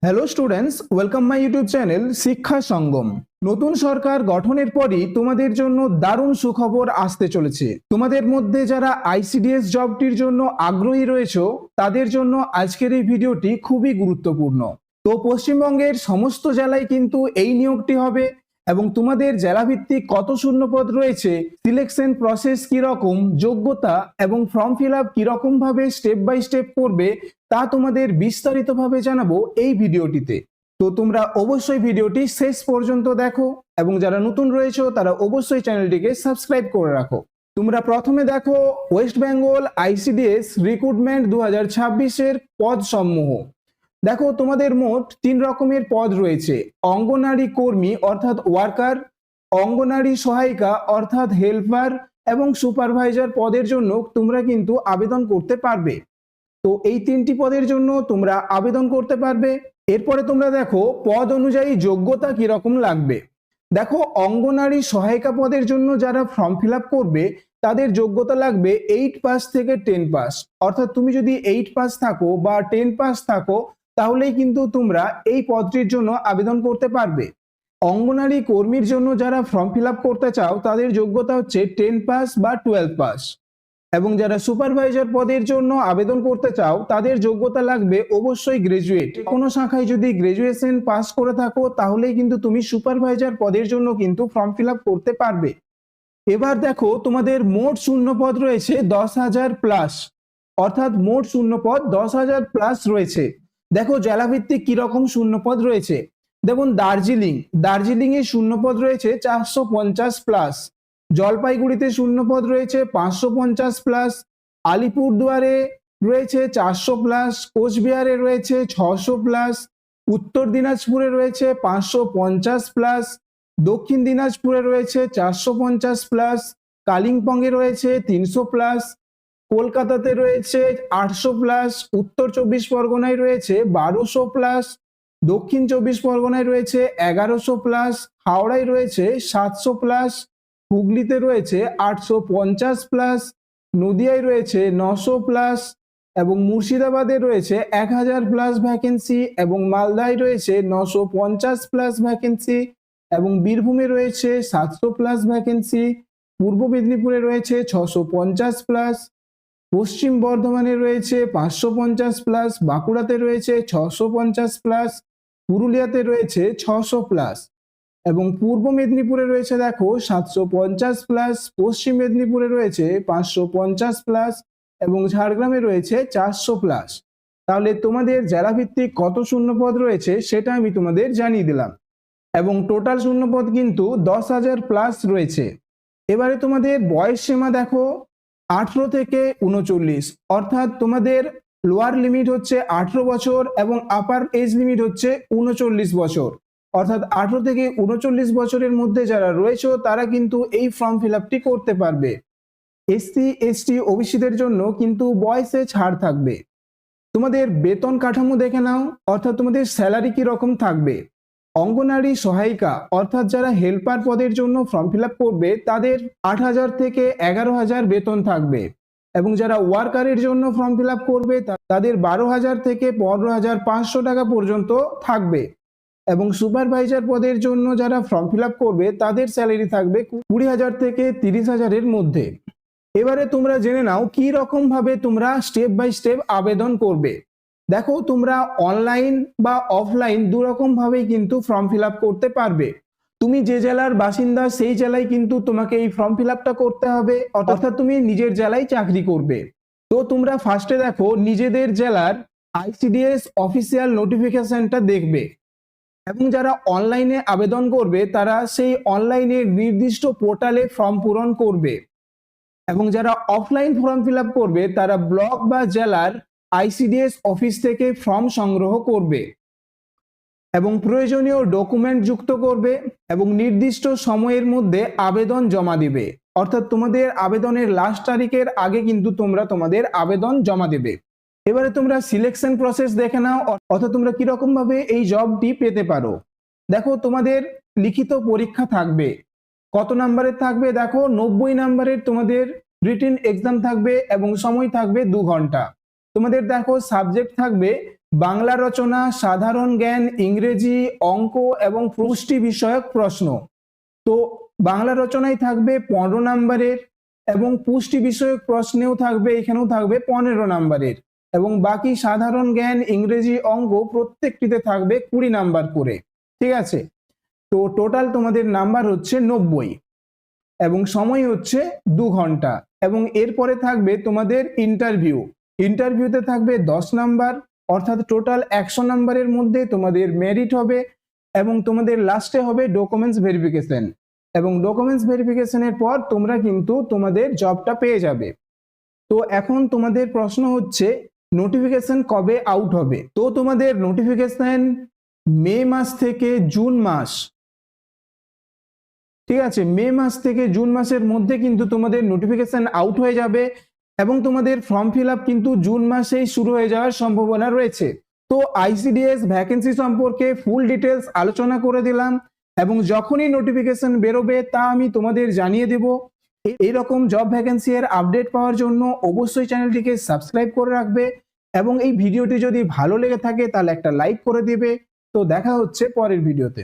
Hello students, welcome my YouTube channel শিক্ষা সঙ্গম। নতুন সরকার গঠনের পরই তোমাদের জন্য দারুণ সুখবর আসতে চলেছে। তোমাদের মধ্যে যারা আইসিডিএস জবটির জন্য আগ্রহী রয়েছে তাদের জন্য আজকের এই ভিডিওটি খুবই গুরুত্বপূর্ণ। তো পশ্চিমবঙ্গের সমস্ত জেলায় কিন্তু এই নিয়োগটি হবে এবং তোমাদের জেলাভিত্তিক কত শূন্যপদ রয়েছে, সিলেকশন প্রসেস কিরকম, যোগ্যতা এবং ফর্ম ফিল আপ কিরকম ভাবে স্টেপ বাই স্টেপ করবে তা তোমাদের বিস্তারিতভাবে জানাবো এই ভিডিওটিতে। তো তোমরা অবশ্যই ভিডিওটি শেষ পর্যন্ত দেখো এবং যারা নতুন রয়েছে তারা অবশ্যই চ্যানেলটিকে সাবস্ক্রাইব করে রাখো। তোমরা প্রথমে দেখো ওয়েস্ট বেঙ্গল আইসিডিএস রিক্রুটমেন্ট 2026-এর পদ সমূহ। দেখো তোমাদের মোট 3 রকমের পদ রয়েছে। অঙ্গনারী কর্মী অর্থাৎ ওয়ার্কার, অঙ্গনারী সহায়িকা অর্থাৎ হেল্পার এবং সুপারভাইজার পদের জন্য তোমরা কিন্তু আবেদন করতে পারবে। তো এই 3টি পদের জন্য তোমরা আবেদন করতে পারবে। এরপরে তোমরা দেখো পদ অনুযায়ী যোগ্যতা কিরকম লাগবে। দেখো অঙ্গনারী সহায়িকা পদের জন্য যারা ফর্ম ফিল আপ করবে তাদের যোগ্যতা লাগবে 8 পাস থেকে 10 পাস। অর্থাৎ তুমি যদি 8 পাস থাকো বা 10 পাস থাকো তাহলেই কিন্তু তোমরা এই পদটির জন্য আবেদন করতে পারবে। অঙ্গনারী কর্মীর জন্য যারা ফর্ম ফিল আপ করতে চাও তাদের যোগ্যতা হচ্ছে 10 পাস বা 12 পাস। এবং যারা সুপারভাইজার পদের জন্য আবেদন করতে চাও তাদের যোগ্যতা লাগবে অবশ্যই গ্রাজুয়েট। কোনো শাখায় যদি গ্রাজুয়েশন পাস করে থাকো তাহলেই কিন্তু তুমি সুপারভাইজার পদের জন্য কিন্তু ফর্ম ফিল আপ করতে পারবে। এবার দেখো তোমাদের মোট শূন্যপদ রয়েছে 10,000 প্লাস, অর্থাৎ মোট শূন্যপদ 10,000 প্লাস রয়েছে। দেখো জেলাভিত্তিক কিরকম শূন্যপদ রয়েছে। দেখুন দার্জিলিং এর শূন্যপদ রয়েছে 450 প্লাস, জলপাইগুড়িতে শূন্যপদ রয়েছে 550 প্লাস, আলিপুরদুয়ারে রয়েছে 400 প্লাস, কোচবিহারে রয়েছে 600 প্লাস, উত্তর দিনাজপুরে রয়েছে 550 প্লাস, দক্ষিণ দিনাজপুরে রয়েছে 450 প্লাস, কালিম্পংয়ে রয়েছে 300 প্লাস, কলকাতাতে রয়েছে 800 প্লাস, উত্তর 24 পরগনায় রয়েছে 1200 প্লাস, দক্ষিণ 24 পরগনায় রয়েছে 1100 প্লাস, হাওড়ায় রয়েছে 700 প্লাস, হুগলিতে রয়েছে 850 প্লাস, নদিয়ায় রয়েছে 900 প্লাস এবং মুর্শিদাবাদে রয়েছে 1000 প্লাস ভ্যাকেন্সি এবং মালদায় রয়েছে 950 প্লাস ভ্যাকেন্সি এবং বীরভূমে রয়েছে 700 প্লাস ভ্যাকেন্সি, পূর্ব মেদিনীপুরে রয়েছে 650 প্লাস, পশ্চিম বর্ধমানে রয়েছে 550 প্লাস, বাঁকুড়াতে রয়েছে 650 প্লাস, পুরুলিয়াতে রয়েছে 600 প্লাস এবং পূর্ব মেদিনীপুরে রয়েছে দেখো 750 প্লাস, পশ্চিম মেদিনীপুরে রয়েছে 550 প্লাস এবং ঝাড়গ্রামে রয়েছে 400 প্লাস। তাহলে তোমাদের জেলাভিত্তিক কত শূন্যপদ রয়েছে সেটা আমি তোমাদের জানিয়ে দিলাম এবং টোটাল শূন্যপদ কিন্তু 10,000 প্লাস রয়েছে। এবারে তোমাদের বয়স সীমা দেখো 18 থেকে 39, অর্থাৎ তোমাদের লোয়ার লিমিট হচ্ছে 18 বছর এবং আপার এজ লিমিট হচ্ছে 39 বছর। অর্থাৎ 18 থেকে 39 বছরের মধ্যে যারা রয়েছে তারা কিন্তু এই ফর্ম ফিল আপটি করতে পারবে। এসসি এসটি ওবিসিদের জন্য কিন্তু বয়সে ছাড় থাকবে। তোমাদের বেতন কাঠামো দেখে নাও, অর্থাৎ তোমাদের স্যালারি কি রকম থাকবে। অঙ্গনারী সহায়িকা অর্থাৎ যারা হেল্পার পদের জন্য ফর্ম ফিল আপ করবে তাদের 8,000 থেকে 11,000 বেতন থাকবে এবং যারা ওয়ার্কারের জন্য ফর্ম ফিল আপ করবে তাদের 12,000 থেকে 15,500 টাকা পর্যন্ত থাকবে এবং সুপারভাইজার পদের জন্য যারা ফর্ম ফিল আপ করবে তাদের স্যালারি থাকবে 20,000 থেকে 30,000-এর মধ্যে। এবারে তোমরা জেনে নাও কি রকম ভাবে তোমরা স্টেপ বাই স্টেপ আবেদন করবে। দেখো তোমরা অনলাইন বা অফলাইন দুরকম ভাবেই কিন্তু ফর্ম ফিল আপ করতে পারবে। তুমি যে জেলার বাসিন্দা সেই জেলায় কিন্তু তোমাকে এই ফর্ম ফিল আপটা করতে হবে, অর্থাৎ তুমি নিজের জেলায় চাকরি করবে। তো তোমরা ফার্স্টে দেখো নিজেদের জেলার আইসিডিএস অফিসিয়াল নোটিফিকেশনটা দেখবে এবং যারা অনলাইনে আবেদন করবে তারা সেই অনলাইনে নির্দিষ্ট পোর্টালে ফর্ম পূরণ করবে এবং যারা অফলাইন ফর্ম ফিল আপ করবে তারা ব্লক বা জেলার আইসিডিএস অফিস থেকে ফর্ম সংগ্রহ করবে এবং প্রয়োজনীয় ডকুমেন্ট যুক্ত করবে এবং নির্দিষ্ট সময়ের মধ্যে আবেদন জমা দিবে। অর্থাৎ তোমাদের আবেদনের লাস্ট তারিখের আগে কিন্তু তোমরা তোমাদের আবেদন জমা দেবে। এবারে তোমরা সিলেকশন প্রসেস দেখে নাও, অর্থাৎ তোমরা কিরকম ভাবে এই জবটি পেতে পারো। দেখো তোমাদের লিখিত পরীক্ষা থাকবে। কত নাম্বারের থাকবে? দেখো 90 নাম্বারের তোমাদের রিটেন এক্সাম থাকবে এবং সময় থাকবে 2 ঘন্টা। তোমাদের দেখো সাবজেক্ট থাকবে বাংলা রচনা, সাধারণ জ্ঞান, ইংরেজি, অঙ্ক এবং পুষ্টি বিষয়ক প্রশ্ন। তো বাংলা রচনায় থাকবে 15 নম্বরের এবং পুষ্টি বিষয়ক প্রশ্নেও থাকবে, এখানেও থাকবে 15 নম্বরের, এবং বাকি সাধারণ জ্ঞান, ইংরেজি, অঙ্ক প্রত্যেকটিতে থাকবে 20 নাম্বার করে। ঠিক আছে, তো টোটাল তোমাদের নাম্বার হচ্ছে 90 এবং সময় হচ্ছে 2 ঘন্টা। এবং এরপরে থাকবে তোমাদের ইন্টারভিউ। ইন্টারভিউতে থাকবে 10 নাম্বার, অর্থাৎ টোটাল 100 নাম্বারের মধ্যে তোমাদের মেরিট হবে এবং তোমাদের লাস্টে হবে ডকুমেন্টস ভেরিফিকেশন, এবং ডকুমেন্টস ভেরিফিকেশনের পর তোমরা কিন্তু তোমাদের জবটা পেয়ে যাবে। তো এখন তোমাদের প্রশ্ন হচ্ছে নোটিফিকেশন কবে আউট হবে। তো তোমাদের নোটিফিকেশন মে মাস থেকে জুন মাস, ঠিক আছে, মে মাস থেকে জুন মাসের মধ্যে কিন্তু তোমাদের নোটিফিকেশন আউট হয়ে যাবে এবং তোমাদের ফর্ম ফিল আপ কিন্তু জুন মাসেই শুরু হয়ে যাওয়ার সম্ভাবনা রয়েছে। তো আইসিডিএস ভ্যাকেন্সি সম্পর্কে ফুল ডিটেলস আলোচনা করে দিলাম এবং যখনই নোটিফিকেশন বেরোবে তা আমি তোমাদের জানিয়ে দেব। এইরকম জব ভ্যাকেন্সি এর আপডেট পাওয়ার জন্য অবশ্যই চ্যানেলটিকে সাবস্ক্রাইব করে রাখবে এবং এই ভিডিওটি যদি ভালো লেগে থাকে তাহলে একটা লাইক করে দেবে। তো দেখা হচ্ছে পরের ভিডিওতে।